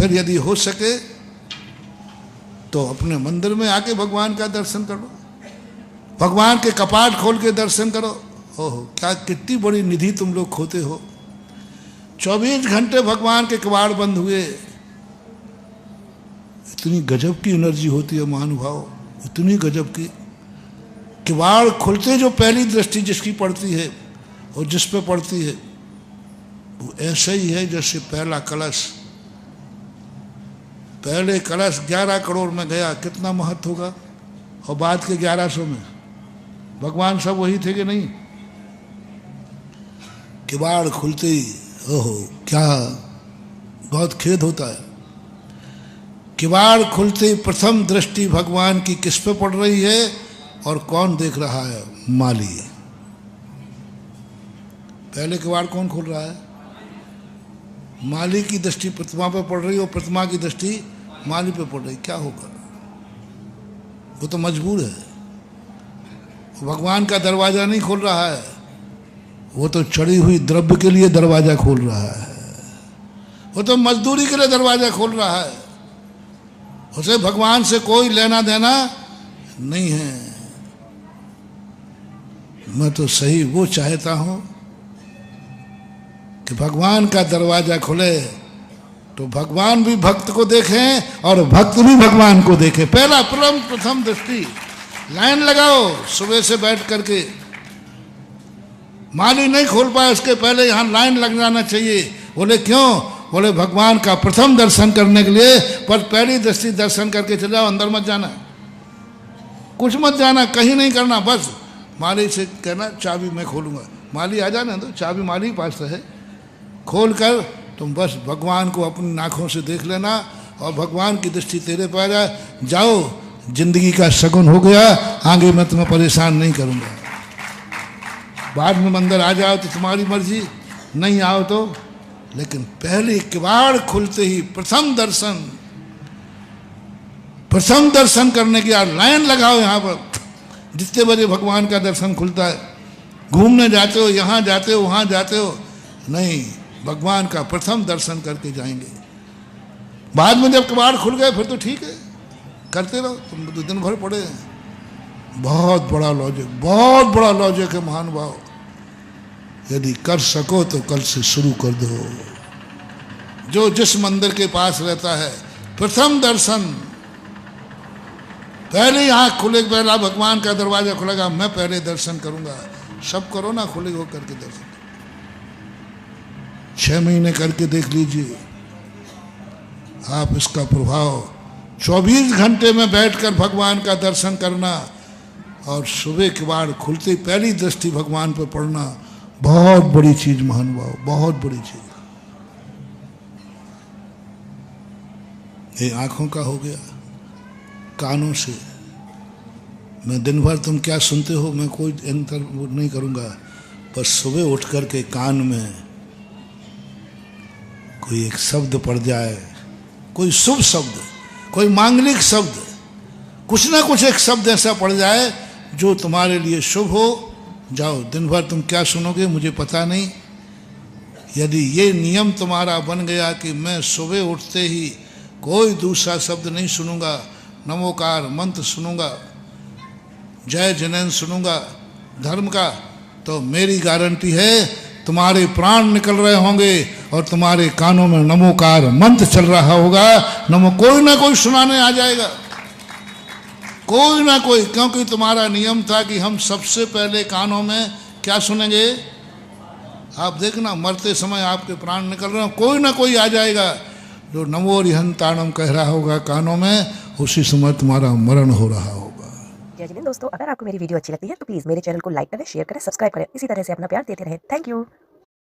फिर यदि हो सके तो अपने मंदिर में आके भगवान का दर्शन करो, भगवान के कपाट खोल के दर्शन करो। ओहो, क्या कितनी बड़ी निधि तुम लोग खोते हो। 24 घंटे भगवान के कबाड़ बंद हुए, इतनी गजब की एनर्जी होती है महानुभाव, इतनी गजब की। किवाड़ खुलते जो पहली दृष्टि जिसकी पड़ती है और जिस पे पड़ती है वो ऐसा ही है जैसे पहला कलश। पहले कलश 11 करोड़ में गया, कितना महत्व होगा, और बाद के 1100 में भगवान सब वही थे कि नहीं। किवाड़ खुलते ही ओहो, क्या बहुत खेद होता है। किवाड़ खुलते ही प्रथम दृष्टि भगवान की किस पे पड़ रही है और कौन देख रहा है? माली। पहले किवाड़ कौन खोल रहा है? माली की दृष्टि प्रतिमा पे पड़ रही है और प्रतिमा की दृष्टि माली पे पड़ रही। क्या होगा? वो तो मजबूर है, भगवान का दरवाजा नहीं खोल रहा है, वो तो चढ़ी हुई द्रव्य के लिए दरवाजा खोल रहा है, वो तो मजदूरी के लिए दरवाजा खोल रहा है। उसे भगवान से कोई लेना देना नहीं है। मैं तो सही वो चाहता हूं कि भगवान का दरवाजा खुले तो भगवान भी भक्त को देखें और भक्त भी भगवान को देखे। पहला प्रथम दृष्टि। लाइन लगाओ सुबह से बैठ करके, माली नहीं खोल पाए उसके पहले यहां लाइन लग जाना चाहिए। बोले क्यों? बोले भगवान का प्रथम दर्शन करने के लिए। पर पहली दृष्टि दर्शन करके चले जाओ, अंदर मत जाना, कुछ मत जाना, कहीं नहीं करना। बस माली से कहना चाबी मैं खोलूंगा, माली आ जाना तो चाबी माली के पास है, खोल कर तुम बस भगवान को अपनी आंखों से देख लेना और भगवान की दृष्टि तेरे पे आ जाए। जाओ, जिंदगी का शगुन हो गया, आगे मैं तुम्हें परेशान नहीं करूंगा। बाद में मंदिर आ जाओ तो तुम्हारी मर्जी, नहीं आओ तो। लेकिन पहले किवाड़ खुलते ही प्रथम दर्शन करने की लाइन लगाओ। यहाँ पर जितने बजे भगवान का दर्शन खुलता है, घूमने जाते हो, यहाँ जाते हो, वहाँ जाते हो, नहीं, भगवान का प्रथम दर्शन करके जाएंगे। बाद में जब किवाड़ खुल गए फिर तो ठीक है, करते रहो, तुम तो दिन भर पड़े हैं। बहुत बड़ा लॉजिक, बहुत बड़ा लॉजिक है महानुभाव। यदि कर सको तो कल से शुरू कर दो। जो जिस मंदिर के पास रहता है, प्रथम दर्शन, पहले आंख खुले, पहला भगवान का दरवाजा खुलेगा, मैं पहले दर्शन करूंगा। सब करो ना, खुले हो करके दर्शन। 6 महीने करके देख लीजिए आप इसका प्रभाव। 24 घंटे में बैठकर भगवान का दर्शन करना और सुबह किवाड़ खुलते पहली दृष्टि भगवान पर पड़ना, बहुत बड़ी चीज महानुभाव, बहुत बड़ी चीज। ये आंखों का हो गया। कानों से मैं दिन भर तुम क्या सुनते हो मैं कोई अंतर नहीं करूंगा, बस सुबह उठ कर के कान में कोई एक शब्द पड़ जाए, कोई शुभ शब्द, कोई मांगलिक शब्द, कुछ ना कुछ एक शब्द ऐसा पड़ जाए जो तुम्हारे लिए शुभ हो। जाओ, दिन भर तुम क्या सुनोगे मुझे पता नहीं। यदि ये नियम तुम्हारा बन गया कि मैं सुबह उठते ही कोई दूसरा शब्द नहीं सुनूंगा, नमोकार मंत्र सुनूंगा, जय जिनेन्द्र सुनूंगा धर्म का, तो मेरी गारंटी है तुम्हारे प्राण निकल रहे होंगे और तुम्हारे कानों में नमोकार मंत्र चल रहा होगा। नमो कोई ना कोई सुनाने आ जाएगा, कोई ना कोई, क्योंकि तुम्हारा नियम था कि हम सबसे पहले कानों में क्या सुनेंगे। आप देखना मरते समय आपके प्राण निकल रहे हो, कोई ना कोई आ जाएगा जो नमो रिहंताणम कह रहा होगा कानों में, उसी समय तुम्हारा मरण हो रहा होगा। जय जिनेन्द्र। दोस्तों, अगर आपको मेरी वीडियो अच्छी लगती है तो प्लीज मेरे चैनल को लाइक करें, शेयर करें, सब्सक्राइब करें। इसी तरह से अपना प्यार देते रहें। Thank you.